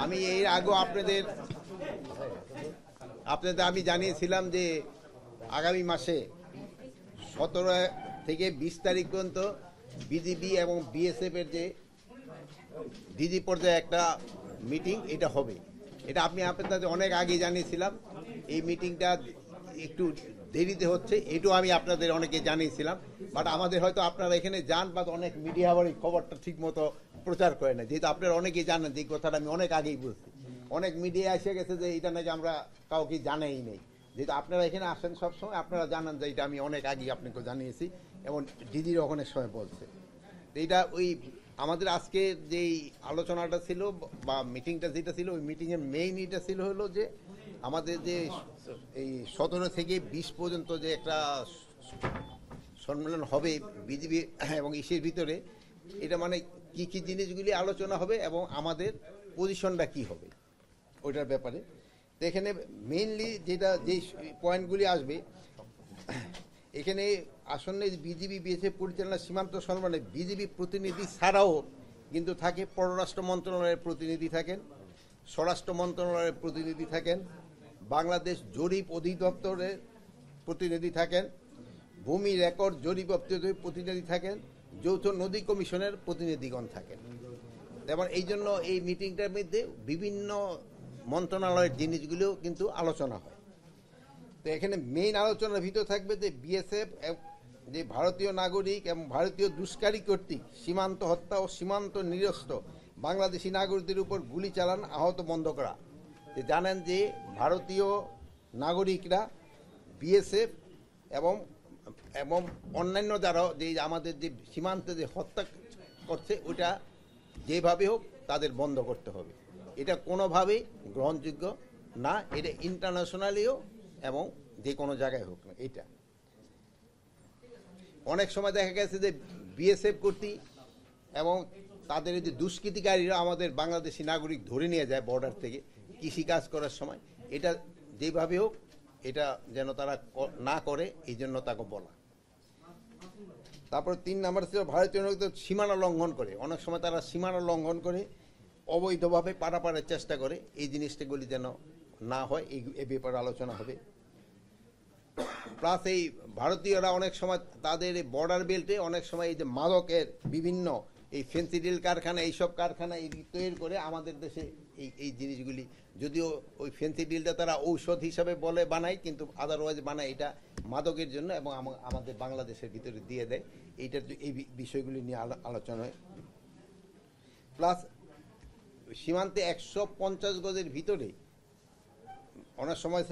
আমি এর আগে আপনাদের আমি জানিয়েছিলাম যে আগামী মাসে 17 থেকে 20 তারিখ পর্যন্ত বিজিবি এবং বিএসএফ এর যে ডিজি পর্যায়ে একটা মিটিং এটা হবে। এটা আপনাদের অনেক আগে জানিয়েছিলাম। এই মিটিংটা একটু দেরিতে হচ্ছে, এটাও আমি আপনাদের অনেকে জানিয়েছিলাম। বাট আমাদের হয়তো আপনারা এখানে যান বা অনেক মিডিয়া আবার এই খবরটা ঠিক মতো প্রচার করে না, যেহেতু আপনারা অনেকেই জানেন যে কথাটা আমি অনেক আগেই বলছি। অনেক মিডিয়া এসে গেছে যে এটা নাকি আমরা কাউকে জানাই নেই। যেহেতু আপনারা এখানে আসেন সবসময়, আপনারা জানান যে এটা আমি অনেক আগেই আপনাকে জানিয়েছি এবং দিদির অনেক সময় বলছে। এইটা ওই আমাদের আজকে যেই আলোচনাটা ছিল বা মিটিংটা যেটা ছিল, ওই মিটিংয়ের মেইন এটা ছিল হলো যে আমাদের যে এই 17 থেকে 20 পর্যন্ত যে একটা সম্মেলন হবে বিজিবি এবং ইসের ভিতরে, এটা মানে কি কি জিনিসগুলি আলোচনা হবে এবং আমাদের পজিশনটা কি হবে ওইটার ব্যাপারে। তো এখানে মেইনলি যে পয়েন্টগুলি আসবে, এখানে আসন্ন বিজিবি বিএসএফ পরিচালনা সীমান্ত সম্মেলনে বিজিবি প্রতিনিধি ছাড়াও কিন্তু থাকে পররাষ্ট্র মন্ত্রণালয়ের প্রতিনিধি থাকেন, স্বরাষ্ট্র মন্ত্রণালয়ের প্রতিনিধি থাকেন, বাংলাদেশ জরিপ অধিদপ্তরের প্রতিনিধি থাকেন, ভূমি রেকর্ড জরিপ দপ্তরের প্রতিনিধি থাকেন, যৌথ নদী কমিশনের প্রতিনিধিগণ থাকেন। যেমন এই জন্য এই মিটিংটার মধ্যে বিভিন্ন মন্ত্রণালয়ের জিনিসগুলিও কিন্তু আলোচনা হয়। তো এখানে মেইন আলোচনার ভিতর থাকবে যে বিএসএফ যে ভারতীয় নাগরিক এবং ভারতীয় দুষ্কারী কর্তৃক সীমান্ত হত্যা ও সীমান্ত নিরস্ত বাংলাদেশি নাগরিকদের উপর গুলি চালান আহত বন্ধ করা। যে জানেন যে ভারতীয় নাগরিকরা বিএসএফ এবং এবং অন্যান্য যারা যে আমাদের যে সীমান্তে যে হত্যা করছে, ওটা যেভাবে হোক তাদের বন্ধ করতে হবে। এটা কোনোভাবেই গ্রহণযোগ্য না, এটা ইন্টারন্যাশনালিও এবং যে কোনো জায়গায় হোক না। এটা অনেক সময় দেখা গেছে যে বিএসএফ কর্তৃক এবং তাদের যে দুষ্কৃতিকারীরা আমাদের বাংলাদেশি নাগরিক ধরে নিয়ে যায় বর্ডার থেকে কৃষিকাজ করার সময়। এটা যেভাবে হোক এটা যেন তারা না করে, এই জন্য তাকে বলা। তারপর 3 নম্বর ছিল ভারতীয় নাগরিকদের সীমানা লঙ্ঘন করে। অনেক সময় তারা সীমানা লঙ্ঘন করে অবৈধভাবে পারাপারের চেষ্টা করে, এই জিনিসটাগুলি যেন না হয়, এই ব্যাপারে আলোচনা হবে। প্লাস এই ভারতীয়রা অনেক সময় তাদের বর্ডার বেল্টে অনেক সময় এই যে মাদকের বিভিন্ন এই ফেন্সিডিল কারখানা, এইসব কারখানা তৈরি করে আমাদের দেশে এই জিনিসগুলি, যদিও ওই ফেন্সিডিলটা তারা ঔষধ হিসাবে বলে বানায়, কিন্তু আদারওয়াইজ বানায় এটা মাদকের জন্য এবং আমাদের বাংলাদেশের ভিতরে দিয়ে দেয়। এইটার এই বিষয়গুলি নিয়ে আলোচনা হয়। প্লাস সীমান্তে 150 গজের ভিতরে অনেক সময়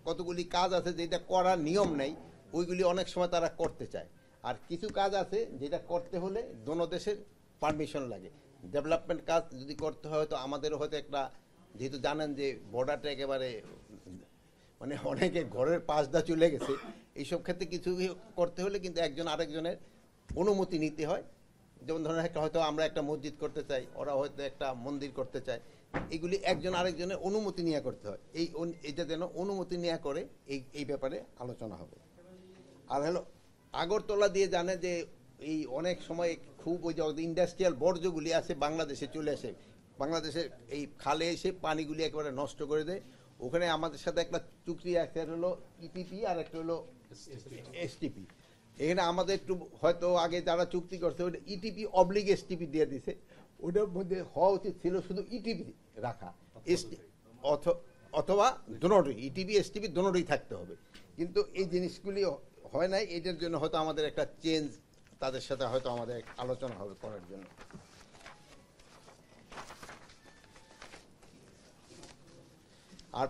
কতগুলি কাজ আছে যেটা করার নিয়ম নেই, ওইগুলি অনেক সময় তারা করতে চায়। আর কিছু কাজ আছে যেটা করতে হলে দোনো দেশের পারমিশন লাগে। ডেভেলপমেন্ট কাজ যদি করতে হয়, তো আমাদেরও হয়তো একটা, যেহেতু জানেন যে বর্ডারটা একেবারে মানে অনেকে ঘরের পাশ দা চলে গেছে, এইসব ক্ষেত্রে কিছু করতে হলে কিন্তু একজন আরেকজনের অনুমতি নিতে হয়। যেমন ধরেন হয়তো আমরা একটা মসজিদ করতে চাই, ওরা হয়তো একটা মন্দির করতে চায়, এগুলি একজন আরেকজনের অনুমতি নিয়ে করতে হয়। এইটা যেন অনুমতি নেওয়া করে, এই ব্যাপারে আলোচনা হবে। আর হলো আগরতলা দিয়ে জানে যে এই অনেক সময় খুব ওই যে ইন্ডাস্ট্রিয়াল বর্জ্যগুলি আছে বাংলাদেশে চলে আসে, বাংলাদেশের এই খালে এসে পানিগুলি একেবারে নষ্ট করে দেয়। ওখানে আমাদের সাথে একটা চুক্তি আছে, হলো ইটিপি আর একটা হলো এসটিপি। এখানে আমাদের একটু হয়তো আগে যারা চুক্তি করছে ওইটা ইটিপি অবলিগ এসটিপি দিয়ে দিছে, ওটার মধ্যে হওয়া উচিত ছিল শুধু ইটিপি রাখা, অথবা দোনোটাই ইটিপি এসটিপি দোনোটাই থাকতে হবে। কিন্তু এই জিনিসগুলি হয় নাই, এটার জন্য হয়তো আমাদের একটা চেঞ্জ তাদের সাথে হয়তো আমাদের আলোচনা হবে করার জন্য। আর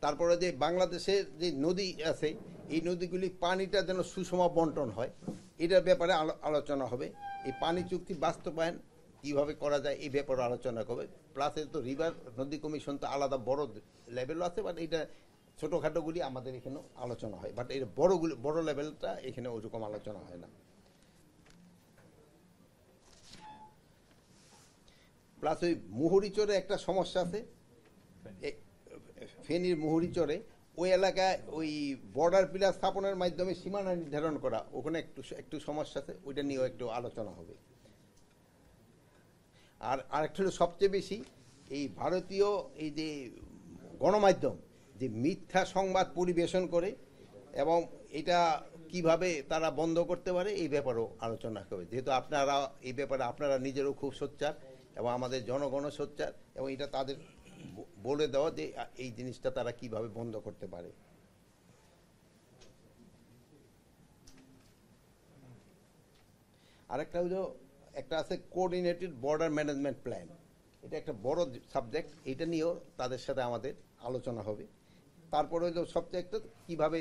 তারপরে যে বাংলাদেশের যে নদী আছে, এই নদীগুলি পানিটা যেন সুষম বন্টন হয়, এটার ব্যাপারে আলোচনা হবে। এই পানি চুক্তি বাস্তবায়ন কীভাবে করা যায় এই ব্যাপারে আলোচনা করবে। প্লাস তো রিভার নদী কমিশন তো আলাদা বড় লেভেলও আছে, বাট এটা ছোটোখাটোগুলি আমাদের এখানেও আলোচনা হয়, বাট এটা বড় লেভেলটা এখানে ওরকম আলোচনা হয় না। প্লাস ওই মুহুরিচরে একটা সমস্যা আছে, ফেনীর মুহুরিচরে ওই এলাকায় ওই বর্ডার পিলার স্থাপনের মাধ্যমে সীমানা নির্ধারণ করা, ওখানে একটু সমস্যা আছে, ওইটা নিয়েও একটু আলোচনা হবে। আর আরেকটা হলো সবচেয়ে বেশি এই ভারতীয় এই যে গণমাধ্যম যে মিথ্যা সংবাদ পরিবেশন করে এবং এটা কিভাবে তারা বন্ধ করতে পারে এই ব্যাপারেও আলোচনা হবে, যেহেতু আপনারা এই ব্যাপারে আপনারা নিজেরও খুব সোচ্চার এবং আমাদের জনগণও সোচ্চার, এবং এটা তাদের বলে দেওয়া যে এই জিনিসটা তারা কিভাবে বন্ধ করতে পারে। আরেকটা হলো একটা আছে কোঅর্ডিনেটেড বর্ডার ম্যানেজমেন্ট প্ল্যান, এটা একটা বড় সাবজেক্ট, এটা নিয়েও তাদের সাথে আমাদের আলোচনা হবে। তারপরে হলো সবচেয়ে একটা কীভাবে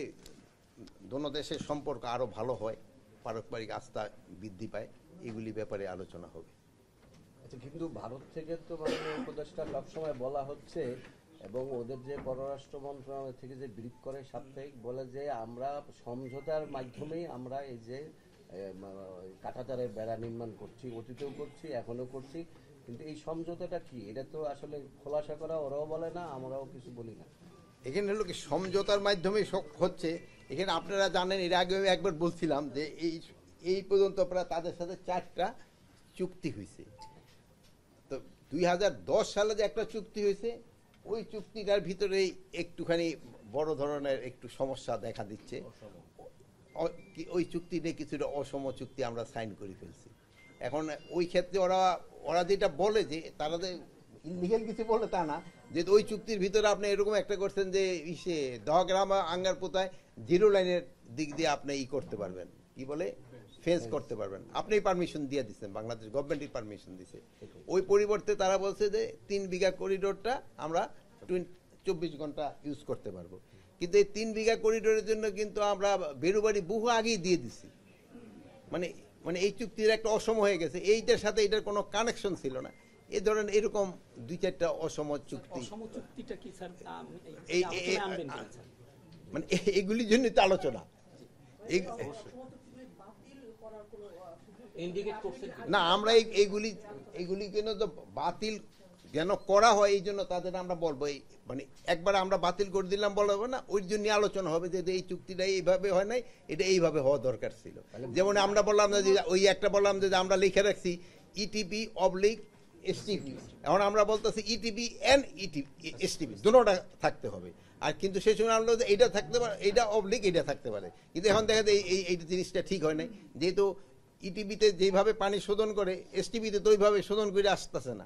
দোনো দেশের সম্পর্ক আরও ভালো হয়, পারস্পরিক আস্থা বৃদ্ধি পায়, এগুলি ব্যাপারে আলোচনা হবে। আচ্ছা, কিন্তু ভারত থেকে তো মাননীয় উপদেষ্টা সবসময় বলা হচ্ছে এবং ওদের যে পররাষ্ট্র মন্ত্রণালয় থেকে যে ব্রিফ করে সাপ্তাহিক বলে যে আমরা সমঝোতার মাধ্যমেই আমরা এই যে কাঁটাতারের বেড়া নির্মাণ করছি, অতীতেও করছি, এখনো করছি, কিন্তু এই সমঝোতাটা কি এটা তো আসলে খোলাসা করা ওরাও বলে না, আমরাও কিছু বলি না। এখানে হলো কি সমঝোতার মাধ্যমে হচ্ছে, এখানে আপনারা জানেন এর আগে আমি একবার বলছিলাম যে এই পর্যন্ত প্রায় তাদের সাথে 4টা চুক্তি হয়েছে। তো 2010 সালে যে একটা চুক্তি হয়েছে, ওই চুক্তিটার ভিতরেই একটুখানি বড় ধরনের একটু সমস্যা দেখা দিচ্ছে। ওই চুক্তিতে কিছুটা অসম চুক্তি আমরা সাইন করে ফেলছি। এখন ওই ক্ষেত্রে ওরা যেটা বলে যে তারা যে ইলিগাল কিছু বলে তা না, যেহেতু ওই চুক্তির ভিতরে আপনি এরকম একটা করছেন যে দহগ্রাম আঙ্গার পোতায় 0 লাইনের দিক দিয়ে আপনি করতে পারবেন, কি বলে ফেন্স করতে পারবেন, আপনি পারমিশন দিয়ে দিচ্ছেন, বাংলাদেশ গভর্নমেন্টই পারমিশন দিছে। ওই পরিবর্তে তারা বলছে যে 3 বিঘা করিডোরটা আমরা 24 ঘন্টা ইউজ করতে পারবো, কিন্তু এই 3 বিঘা করিডোরের জন্য কিন্তু আমরা বেরুবাড়ি বহু আগেই দিয়ে দিছি। মানে মানে এই চুক্তির একটা অসম হয়ে গেছে, এইটার সাথে এটার কোনো কানেকশন ছিল না। এই ধরেন এরকম 2-4টা অসম চুক্তি, মানে এগুলির জন্য তো আলোচনা। না, আমরা এইগুলি কেন তো বাতিল যেন করা হয়, এই জন্য তাদের আমরা বলবো, মানে একবার আমরা বাতিল করে দিলাম বলবো না, ওই জন্য আলোচনা হবে যে এই চুক্তিটা এইভাবে হয় নাই, এটা এইভাবে হওয়া দরকার ছিল। যেমন আমরা বললাম যে ওই একটা বললাম যে আমরা লিখে রাখছি ইটিপি অবলিক এসটিপি, এখন আমরা বলতেছি ইটিপি এন্ড এসটিপি দুটোটা থাকতে হবে। আর কিন্তু সেই সময় আমরা এইটা থাকতে পারে, এইটা অবলিক এটা থাকতে পারে, কিন্তু এখন দেখা যায় এই জিনিসটা ঠিক হয় নাই, যেহেতু ইটিপিতে যেভাবে পানি শোধন করে এসটিপিতে তো ওইভাবে শোধন করে আসতেছে না,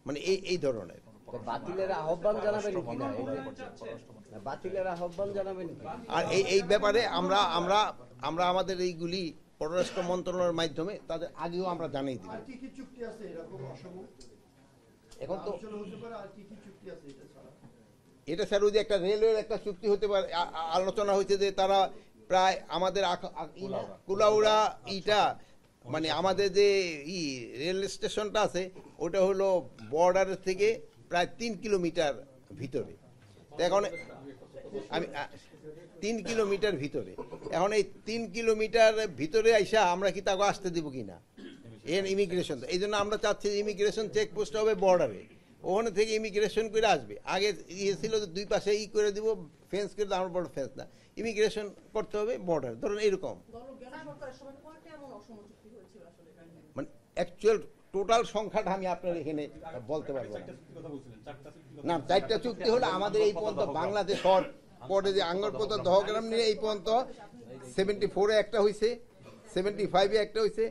মানে এই ধরনের। বাতিলের আহ্বান জানাবেন কিনা, বাতিলের আহ্বান জানাবেন কি? আর এই ব্যাপারে আমরা আমরা আমরা আমাদের এইগুলি পররাষ্ট্র মন্ত্রণালয়ের মাধ্যমে তাদের আগেও আমরা জানিয়ে দিই। এখন তো এটা স্যার ওই যে একটা রেলওয়ের একটা চুক্তি হতে পারে, আলোচনা হয়েছে যে তারা প্রায় আমাদের কুলাউড়া ইটা মানে আমাদের যে রেল স্টেশনটা আছে ওটা হলো বর্ডারের থেকে প্রায় 3 কিলোমিটার ভিতরে। এখন আমি 3 কিলোমিটার ভিতরে, এখন এই 3 কিলোমিটার ভিতরে আইসা আমরা কি তাকে আসতে দিব কিনা এর ইমিগ্রেশন, এই জন্য আমরা চাচ্ছি ইমিগ্রেশন চেকপোস্ট হবে বর্ডারে, ওখানে থেকে ইমিগ্রেশন করে আসবে। আগে ছিল যে 2 পাশে করে দিব ফেন্স করে, আমার বড় ফেন্স না, ইমিগ্রেশন করতে হবে বর্ডার, ধরুন এরকম। মানে অ্যাকচুয়াল টোটাল সংখ্যাটা আমি আপনার এখানে বলতে পারবো না। 4টা চুক্তি হলো আমাদের এই পর্যন্ত বাংলাদেশ পরে যে আঙ্গরপোতা দহগ্রাম নিয়ে এই পর্যন্ত 74-এ একটা হয়েছে, 75-এ একটা হয়েছে,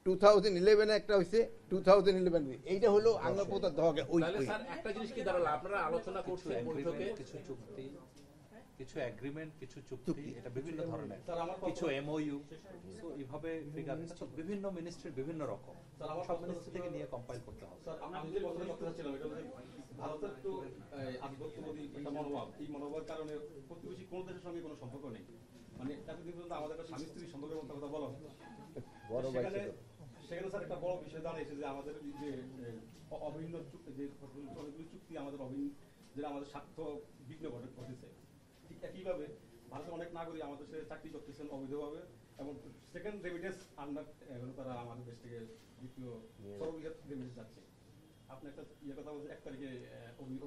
2011-এ একটা হয়েছে, 2011 এইটা হলো আঙ্গরপোতা দহগ্রাম। ওই একটা জিনিস কি দাঁড়ালো, আপনারা আলোচনা করছেন বৈঠকে কিছু চুক্তি, কিছু এগ্রিমেন্ট, কিছু চুক্তি, এটা বিভিন্ন ধরনের, কিছু এমওইউ, সো এইভাবে ফিগার বিভিন্ন মিনিস্ট্রির বিভিন্ন রকম, সব মিনিস্ট্রি থেকে নিয়ে কম্পাইল করতে হবে। আমি যে কথাটা বলতে চাচ্ছিলাম এটা হচ্ছে ভারতের একটু আধিপত্যবাদী একটা মনোভাব, এই মনোভাবের কারণে প্রতিবেশী কোনো দেশের সঙ্গে কোনো সম্পর্ক নেই, মানে এতদিন পর্যন্ত আমাদের একটা স্বামী স্ত্রীর সম্পর্কের মতো কথা বলা হতো। সেখানে স্যার একটা বড় বিষয় দাঁড়িয়েছে যে আমাদের যে অভিন্ন চুক্তি, যে অনেকগুলি চুক্তি আমাদের যেটা আমাদের স্বার্থ বিঘ্ন ঘটেছে, ঠিক একইভাবে ভারতের অনেক নাগরিক আমাদের সাথে চাকরি করতেছেন অবৈধভাবে, এবং সেকেন্ড রেমিটেন্স আন্ডার তারা আমাদের দেশ থেকে দ্বিতীয় সর্ববৃহৎ রেমিটেন্স যাচ্ছে। আপনি একটা কথা বলছেন 1 তারিখে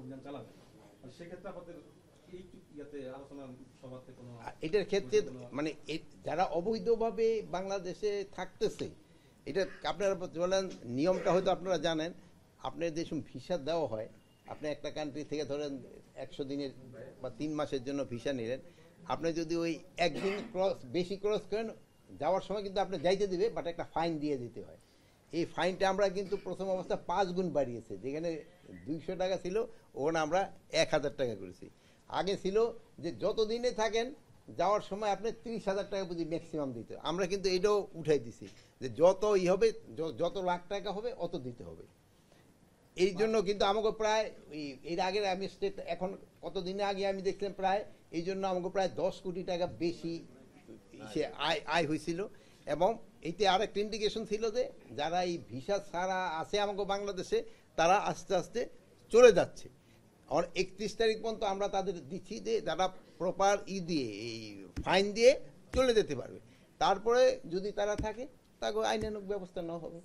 অভিযান চালাবেন, সেক্ষেত্রে আমাদের এই ইয়াতে আলোচনা সভাতে কোনো এটার ক্ষেত্রে মানে যারা অবৈধভাবে বাংলাদেশে থাকতেছে, এটা আপনারা বলেন নিয়মটা হয়তো আপনারা জানেন, আপনার যে ভিসা দেওয়া হয় আপনি একটা কান্ট্রি থেকে ধরেন 100 দিনের বা 3 মাসের জন্য ভিসা নিলেন, আপনি যদি ওই একদিন বেশি ক্রস করেন, যাওয়ার সময় কিন্তু আপনি যাইতে দিবে, বাট একটা ফাইন দিয়ে দিতে হয়। এই ফাইনটা আমরা কিন্তু প্রথম অবস্থা 5 গুণ বাড়িয়েছে, যেখানে 200 টাকা ছিল ওখানে আমরা 1000 টাকা করেছি। আগে ছিল যে যত দিনে থাকেন যাওয়ার সময় আপনি 30,000 টাকা বুঝি ম্যাক্সিমাম দিতে, আমরা কিন্তু এটাও উঠাই দিছি যে যত হবে, যত লাখ টাকা হবে অত দিতে হবে। এই জন্য কিন্তু আমাকে প্রায় এর আগের আমি স্টেট এখন কতদিন আগে আমি দেখলাম প্রায় এই জন্য আমাকে প্রায় 10 কোটি টাকা বেশি সে আয় হয়েছিল। এবং এইতে আরেকটা ইন্ডিকেশন ছিল যে যারা এই ভিসা ছাড়া আছে আমাকে বাংলাদেশে, তারা আস্তে আস্তে চলে যাচ্ছে। আর 31 তারিখ পর্যন্ত আমরা তাদের দিচ্ছি যে যারা প্রপার দিয়ে এই ফাইন দিয়ে চলে যেতে পারবে, তারপরে যদি তারা থাকে তাকে আইনানুগ ব্যবস্থা নেওয়া হবে।